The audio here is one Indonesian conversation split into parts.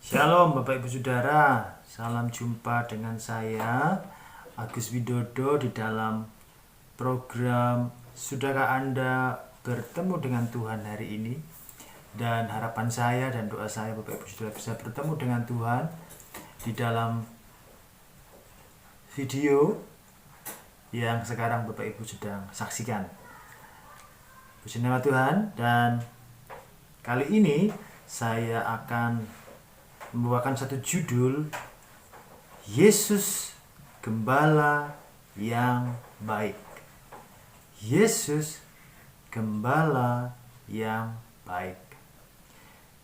Shalom Bapak Ibu Saudara, salam jumpa dengan saya Agus Widodo di dalam program Sudahkah Anda bertemu dengan Tuhan hari ini? Dan harapan saya dan doa saya Bapak Ibu Saudara bisa bertemu dengan Tuhan di dalam video yang sekarang Bapak Ibu sedang saksikan. Puji nama Tuhan, dan kali ini saya akan membawakan satu judul, Yesus Gembala yang Baik. Yesus Gembala yang Baik.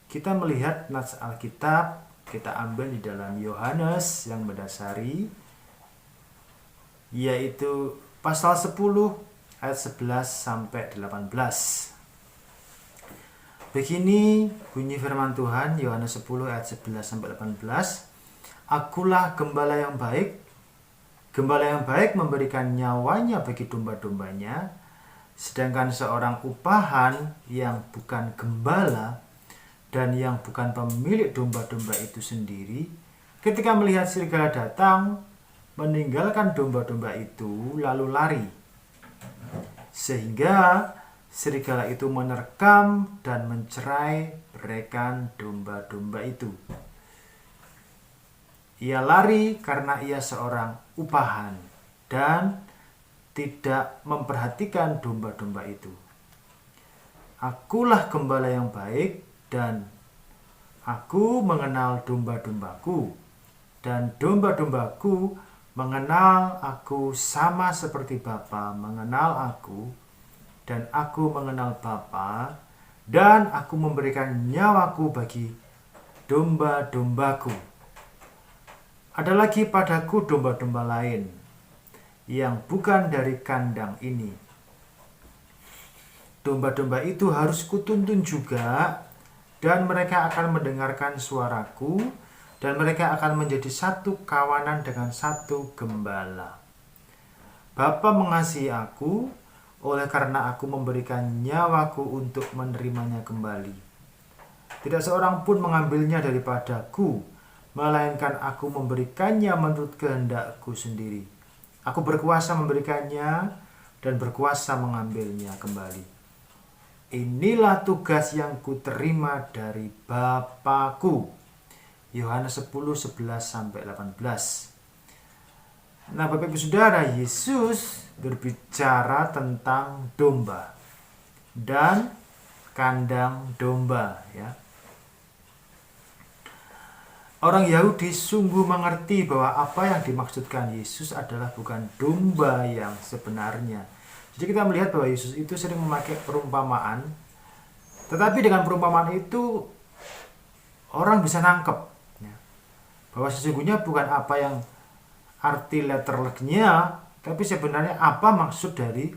Kita melihat nats Alkitab, kita ambil di dalam Yohanes yang mendasari, yaitu pasal 10 ayat 11 sampai 18. Begini bunyi firman Tuhan, Yohanes 10 ayat 11 sampai 18. Akulah gembala yang baik. Gembala yang baik memberikan nyawanya bagi domba-dombanya. Sedangkan seorang upahan yang bukan gembala dan yang bukan pemilik domba-domba itu sendiri, ketika melihat serigala datang, meninggalkan domba-domba itu lalu lari. Sehingga serigala itu menerkam dan mencerai beraikan domba-domba itu. Ia lari karena ia seorang upahan dan tidak memperhatikan domba-domba itu. Akulah gembala yang baik dan aku mengenal domba-dombaku, dan domba-dombaku mengenal aku sama seperti Bapa mengenal aku, dan aku mengenal Bapa, dan aku memberikan nyawaku bagi domba-dombaku. Ada lagi padaku domba-domba lain yang bukan dari kandang ini. Domba-domba itu harus kutuntun juga, dan mereka akan mendengarkan suaraku, dan mereka akan menjadi satu kawanan dengan satu gembala. Bapa mengasihi aku, oleh karena aku memberikan nyawaku untuk menerimanya kembali. Tidak seorang pun mengambilnya daripadaku, melainkan aku memberikannya menurut kehendakku sendiri. Aku berkuasa memberikannya dan berkuasa mengambilnya kembali. Inilah tugas yang kuterima dari Bapakku. Yohanes 10, 11 sampai 18. Nah, Bapak Ibu Saudara, Yesus berbicara tentang domba dan kandang domba, ya. Orang Yahudi sungguh mengerti bahwa apa yang dimaksudkan Yesus adalah bukan domba yang sebenarnya. Jadi kita melihat bahwa Yesus itu sering memakai perumpamaan, tetapi dengan perumpamaan itu orang bisa nangkep, ya, bahwa sesungguhnya bukan apa yang arti letternya, tapi sebenarnya apa maksud dari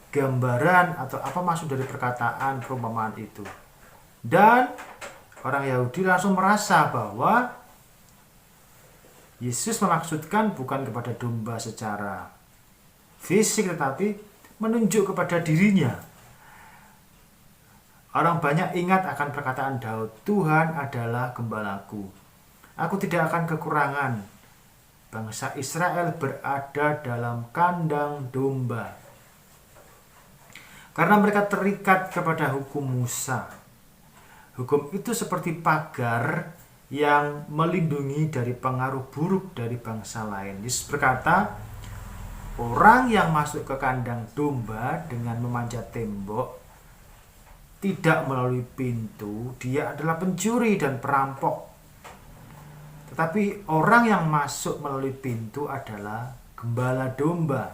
gambaran atau apa maksud dari perkataan perumpamaan itu. Dan orang Yahudi langsung merasa bahwa Yesus memaksudkan bukan kepada domba secara fisik, tetapi menunjuk kepada dirinya. Orang banyak ingat akan perkataan Daud, Tuhan adalah gembalaku, aku tidak akan kekurangan. Bangsa Israel berada dalam kandang domba. Karena mereka terikat kepada hukum Musa. Hukum itu seperti pagar yang melindungi dari pengaruh buruk dari bangsa lain. Yesus berkata, orang yang masuk ke kandang domba dengan memanjat tembok tidak melalui pintu, dia adalah pencuri dan perampok. Tetapi orang yang masuk melalui pintu adalah gembala domba.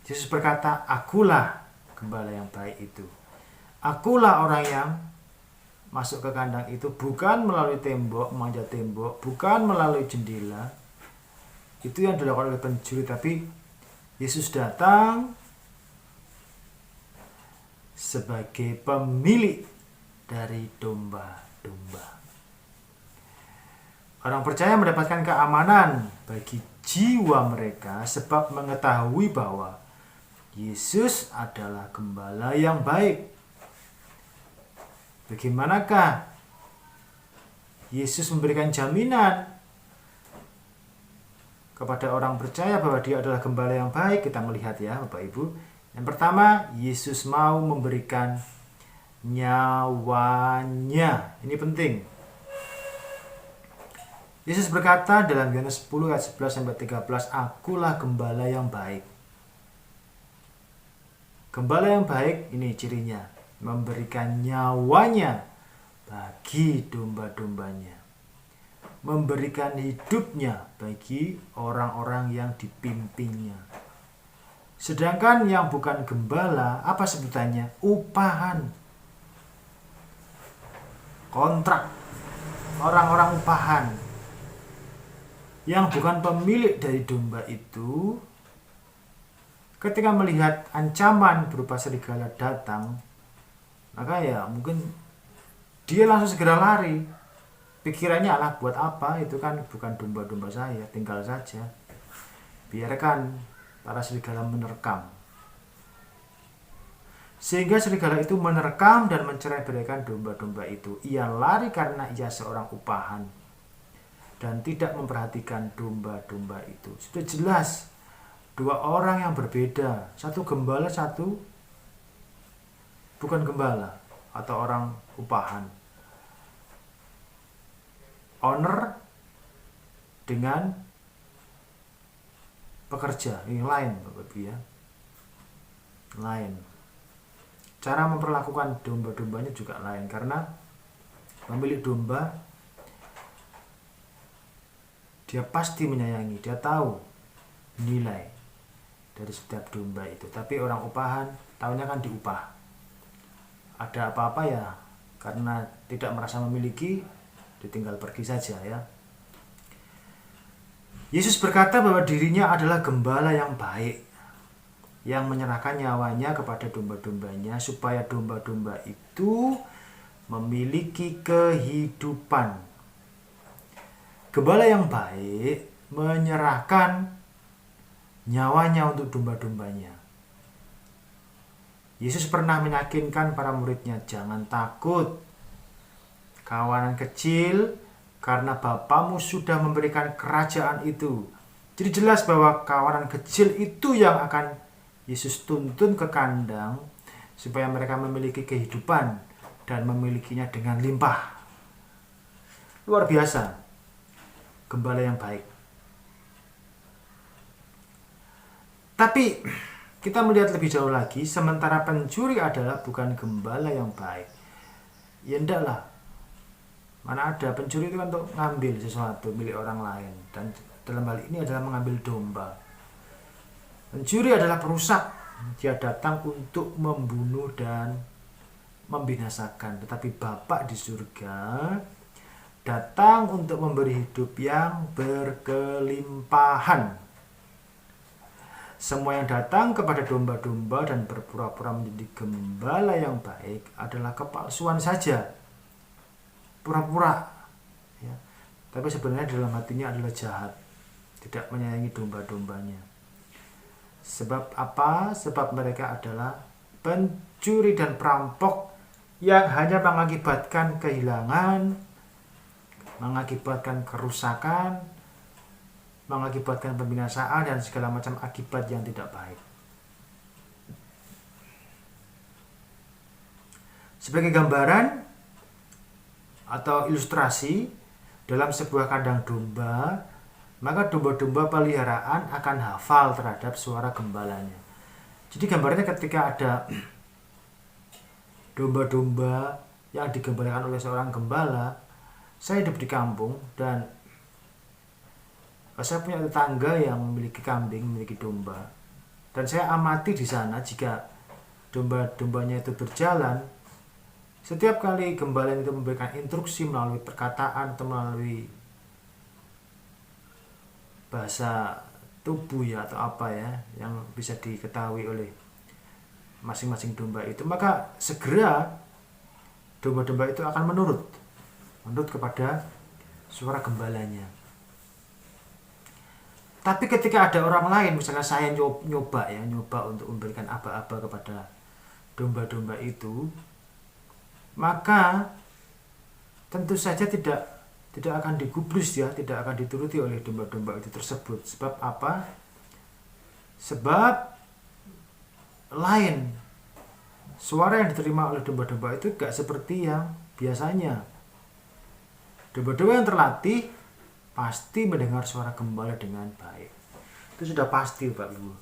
Yesus berkata, akulah gembala yang baik itu. Akulah orang yang masuk ke kandang itu bukan melalui tembok, memanjat tembok, bukan melalui jendela. Itu yang dilakukan oleh pencuri, tapi Yesus datang sebagai pemilik dari domba-domba. Orang percaya mendapatkan keamanan bagi jiwa mereka sebab mengetahui bahwa Yesus adalah gembala yang baik. Bagaimanakah Yesus memberikan jaminan kepada orang percaya bahwa dia adalah gembala yang baik. Kita melihat ya Bapak Ibu. Yang pertama, Yesus mau memberikan nyawanya. Ini penting. Yesus berkata dalam Yohanes 10 ayat 11 sampai 13, "Akulah gembala yang baik." Gembala yang baik ini cirinya, memberikan nyawanya bagi domba-dombanya, memberikan hidupnya bagi orang-orang yang dipimpinnya. Sedangkan yang bukan gembala, apa sebutannya? Upahan, kontrak, orang-orang upahan yang bukan pemilik dari domba itu, ketika melihat ancaman berupa serigala datang, maka ya mungkin dia langsung segera lari. Pikirannya adalah, buat apa, itu kan bukan domba-domba saya, tinggal saja, biarkan para serigala menerkam. Sehingga serigala itu menerkam dan mencerai-beraikan domba-domba itu. Ia lari karena ia seorang upahan dan tidak memperhatikan domba-domba itu. Sudah jelas dua orang yang berbeda, satu gembala, satu bukan gembala atau orang upahan. Owner dengan pekerja, ini lain Bapak Ibu ya, lain. Cara memperlakukan domba-dombanya juga lain, karena pemilik domba dia pasti menyayangi, dia tahu nilai dari setiap domba itu. Tapi orang upahan tahunya kan diupah. Ada apa-apa ya karena tidak merasa memiliki, ditinggal pergi saja ya. Yesus berkata bahwa dirinya adalah gembala yang baik, yang menyerahkan nyawanya kepada domba-dombanya supaya domba-domba itu memiliki kehidupan. Gembala yang baik menyerahkan nyawanya untuk domba-dombanya. Yesus pernah meyakinkan para muridnya, jangan takut, kawanan kecil, karena Bapamu sudah memberikan kerajaan itu. Jadi jelas bahwa kawanan kecil itu yang akan Yesus tuntun ke kandang supaya mereka memiliki kehidupan dan memilikinya dengan limpah. Luar biasa, gembala yang baik. Tapi kita melihat lebih jauh lagi, sementara pencuri adalah bukan gembala yang baik. Ya ndaklah. Mana ada pencuri itu kan untuk ngambil sesuatu milik orang lain, dan dalam hal ini adalah mengambil domba. Pencuri adalah perusak. Dia datang untuk membunuh dan membinasakan. Tetapi Bapa di surga datang untuk memberi hidup yang berkelimpahan. Semua yang datang kepada domba-domba dan berpura-pura menjadi gembala yang baik adalah kepalsuan saja, pura-pura ya. Tapi sebenarnya dalam hatinya adalah jahat, tidak menyayangi domba-dombanya. Sebab apa? Sebab mereka adalah pencuri dan perampok yang hanya mengakibatkan kehilangan, mengakibatkan kerusakan, mengakibatkan pembinasaan dan segala macam akibat yang tidak baik. Sebagai gambaran atau ilustrasi, dalam sebuah kandang domba, maka domba-domba peliharaan akan hafal terhadap suara gembalanya. Jadi gambarnya ketika ada domba-domba yang digembalakan oleh seorang gembala. Saya hidup di kampung dan saya punya tetangga yang memiliki kambing, memiliki domba. Dan saya amati di sana jika domba-dombanya itu berjalan, setiap kali gembala itu memberikan instruksi melalui perkataan atau melalui bahasa tubuh ya atau apa ya yang bisa diketahui oleh masing-masing domba itu, maka segera domba-domba itu akan menurut kepada suara gembalanya. Tapi ketika ada orang lain, misalnya saya nyoba untuk memberikan aba-aba kepada domba-domba itu, maka tentu saja tidak tidak akan digubris ya, tidak akan dituruti oleh domba-domba itu tersebut. Sebab apa? Sebab lain. Suara yang diterima oleh domba-domba itu gak seperti yang biasanya. Domba-domba yang terlatih pasti mendengar suara gembala dengan baik. Itu sudah pasti, Bapak Ibu.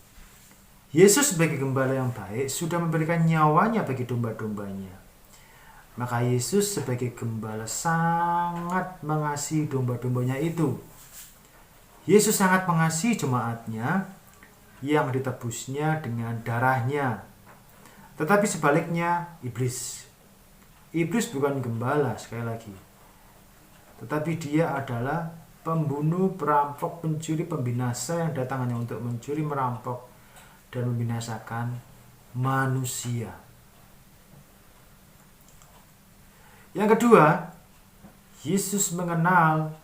Yesus sebagai gembala yang baik sudah memberikan nyawanya bagi domba-dombanya. Maka Yesus sebagai gembala sangat mengasihi domba-dombanya itu. Yesus sangat mengasihi jemaatnya yang ditebusnya dengan darahnya. Tetapi sebaliknya iblis. Iblis bukan gembala, sekali lagi. Tetapi dia adalah pembunuh, perampok, pencuri, pembinasa yang datang hanya untuk mencuri, merampok, dan membinasakan manusia. Yang kedua, Yesus mengenal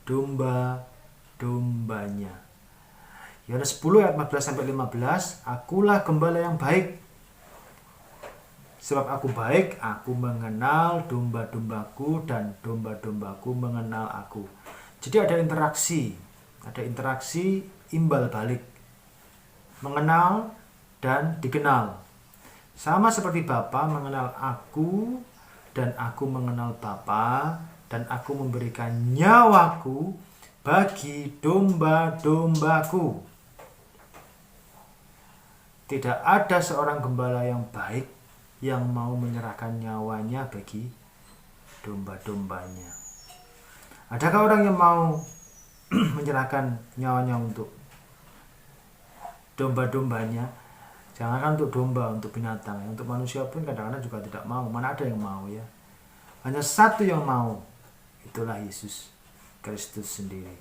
domba-dombanya. Yohanes 10 ayat 14-15, akulah gembala yang baik. Sebab aku baik, aku mengenal domba-dombaku dan domba-dombaku mengenal aku. Jadi ada interaksi imbal balik. Mengenal dan dikenal. Sama seperti Bapa mengenal aku dan aku mengenal Bapa dan aku memberikan nyawaku bagi domba-dombaku. Tidak ada seorang gembala yang baik yang mau menyerahkan nyawanya bagi domba-dombanya. Adakah orang yang mau menyerahkan nyawanya untuk domba-dombanya? Jangankan untuk domba, untuk binatang, untuk manusia pun kadang-kadang juga tidak mau. Mana ada yang mau ya? Hanya satu yang mau, itulah Yesus Kristus sendiri.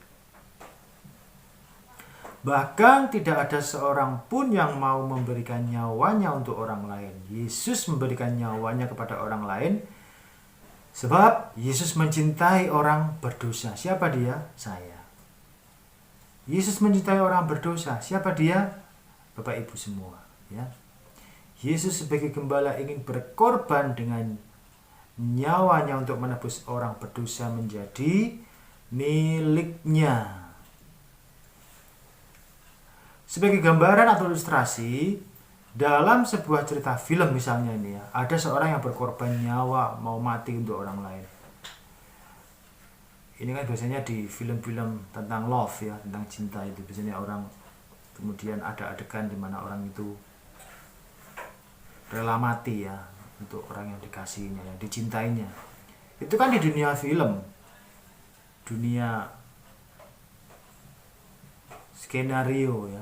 Bahkan tidak ada seorang pun yang mau memberikan nyawanya untuk orang lain. Yesus memberikan nyawanya kepada orang lain sebab Yesus mencintai orang berdosa. Siapa dia? Saya. Yesus mencintai orang berdosa. Siapa dia? Bapak Ibu semua. Ya. Yesus sebagai gembala ingin berkorban dengan nyawanya untuk menebus orang berdosa menjadi miliknya. Sebagai gambaran atau ilustrasi, dalam sebuah cerita film misalnya ini ya, ada seorang yang berkorban nyawa mau mati untuk orang lain. Ini kan biasanya di film-film tentang love ya, tentang cinta itu biasanya orang kemudian ada adegan di mana orang itu rela mati ya untuk orang yang dikasihinya, yang dicintainya. Itu kan di dunia film, dunia skenario ya.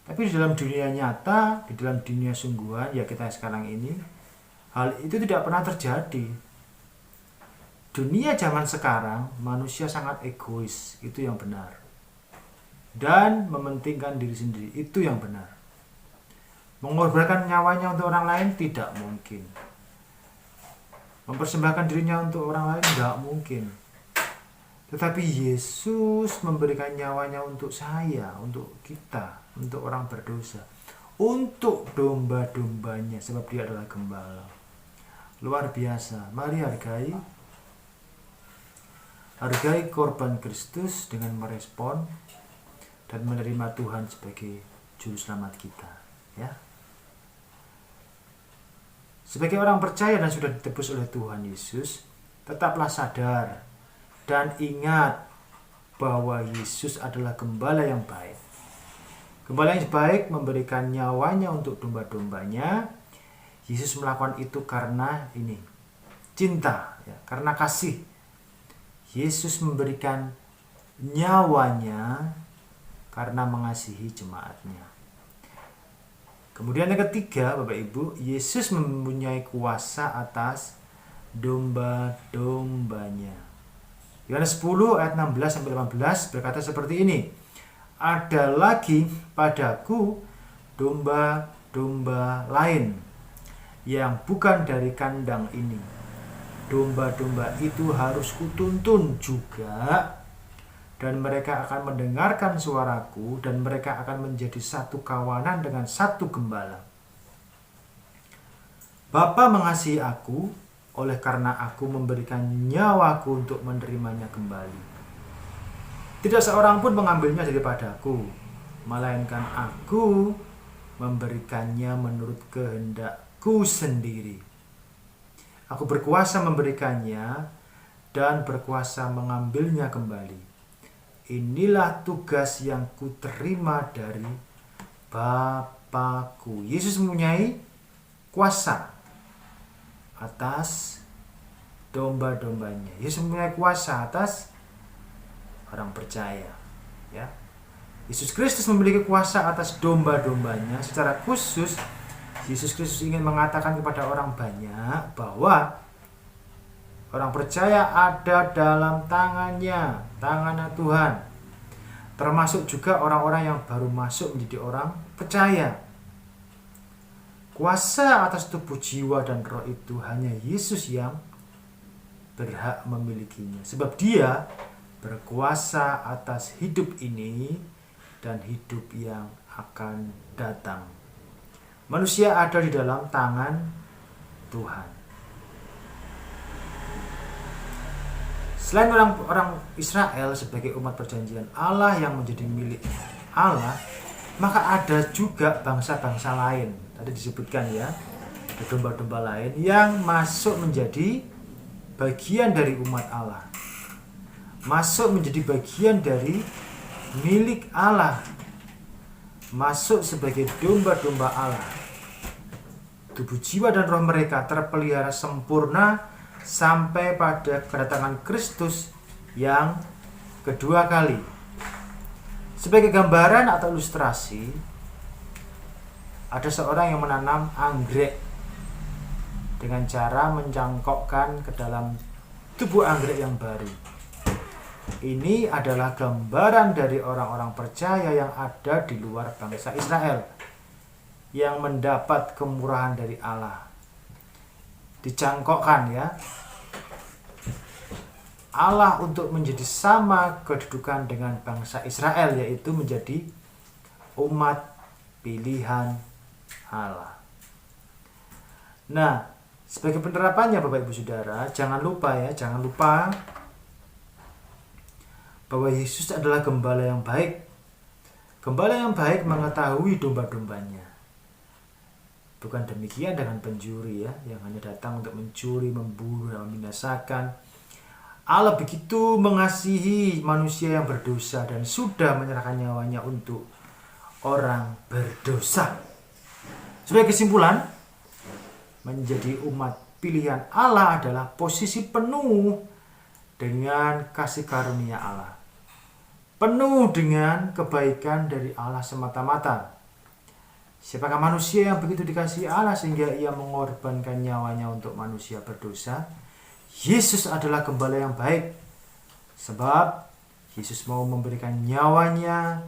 Tapi di dalam dunia nyata, di dalam dunia sungguhan ya kita sekarang ini, hal itu tidak pernah terjadi. Dunia zaman sekarang manusia sangat egois, itu yang benar. Dan mementingkan diri sendiri, itu yang benar. Mengorbankan nyawanya untuk orang lain tidak mungkin. Mempersembahkan dirinya untuk orang lain tidak mungkin. Tetapi Yesus memberikan nyawanya untuk saya, untuk kita, untuk orang berdosa, untuk domba-dombanya, sebab dia adalah gembala. Luar biasa. Mari hargai korban Kristus dengan merespon dan menerima Tuhan sebagai juru selamat kita, ya. Sebagai orang percaya dan sudah ditebus oleh Tuhan Yesus, tetaplah sadar dan ingat bahwa Yesus adalah gembala yang baik. Gembala yang baik memberikan nyawanya untuk domba-dombanya. Yesus melakukan itu karena ini, cinta, ya, karena kasih. Yesus memberikan nyawanya karena mengasihi jemaatnya. Kemudian yang ketiga, Bapak Ibu, Yesus mempunyai kuasa atas domba-dombanya. Yohanes 10 ayat 16-18 berkata seperti ini. Ada lagi padaku domba-domba lain yang bukan dari kandang ini. Domba-domba itu harus kutuntun juga, dan mereka akan mendengarkan suaraku, dan mereka akan menjadi satu kawanan dengan satu gembala. Bapa mengasihi aku, oleh karena aku memberikan nyawaku untuk menerimanya kembali. Tidak seorang pun mengambilnya daripadaku, melainkan aku memberikannya menurut kehendakku sendiri. Aku berkuasa memberikannya dan berkuasa mengambilnya kembali. Inilah tugas yang kuterima dari Bapakku. Yesus mempunyai kuasa atas domba-dombanya. Yesus mempunyai kuasa atas orang percaya, ya. Yesus Kristus memiliki kuasa atas domba-dombanya. Secara khusus Yesus Kristus ingin mengatakan kepada orang banyak bahwa orang percaya ada dalam tangannya Tuhan. Termasuk juga orang-orang yang baru masuk menjadi orang percaya. Kuasa atas tubuh, jiwa, dan roh itu hanya Yesus yang berhak memilikinya. Sebab Dia berkuasa atas hidup ini dan hidup yang akan datang. Manusia ada di dalam tangan Tuhan. Selain orang Israel sebagai umat perjanjian Allah yang menjadi milik Allah, maka ada juga bangsa-bangsa lain. Tadi disebutkan ya, ada domba-domba lain yang masuk menjadi bagian dari umat Allah. Masuk menjadi bagian dari milik Allah. Masuk sebagai domba-domba Allah. Tubuh, jiwa, dan roh mereka terpelihara sempurna sampai pada kedatangan Kristus yang kedua kali. Sebagai gambaran atau ilustrasi, ada seorang yang menanam anggrek dengan cara mencangkokkan ke dalam tubuh anggrek yang baru. Ini adalah gambaran dari orang-orang percaya yang ada di luar bangsa Israel, yang mendapat kemurahan dari Allah. Dicangkokkan ya, Allah untuk menjadi sama kedudukan dengan bangsa Israel, yaitu menjadi umat pilihan Allah. Nah, sebagai penerapannya Bapak Ibu Saudara, jangan lupa bahwa Yesus adalah gembala yang baik. Gembala yang baik mengetahui domba-dombanya. Bukan demikian dengan pencuri ya, yang hanya datang untuk mencuri, membunuh, dan membinasakan. Allah begitu mengasihi manusia yang berdosa dan sudah menyerahkan nyawanya untuk orang berdosa. Sebagai kesimpulan, menjadi umat pilihan Allah adalah posisi penuh dengan kasih karunia Allah, penuh dengan kebaikan dari Allah semata-mata. Siapakah manusia yang begitu dikasihi Allah sehingga ia mengorbankan nyawanya untuk manusia berdosa? Yesus adalah gembala yang baik, sebab Yesus mau memberikan nyawanya.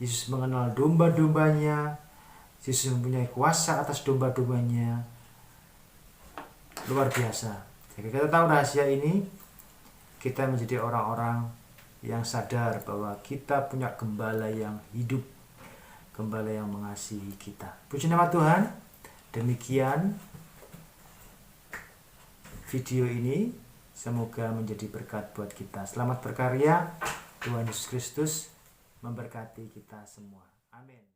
Yesus mengenal domba-dombanya. Yesus mempunyai kuasa atas domba-dombanya. Luar biasa. Jika kita tahu rahasia ini, kita menjadi orang-orang yang sadar bahwa kita punya gembala yang hidup, gembala yang mengasihi kita. Puji nama Tuhan. Demikian video ini, semoga menjadi berkat buat kita. Selamat berkarya. Tuhan Yesus Kristus memberkati kita semua. Amin.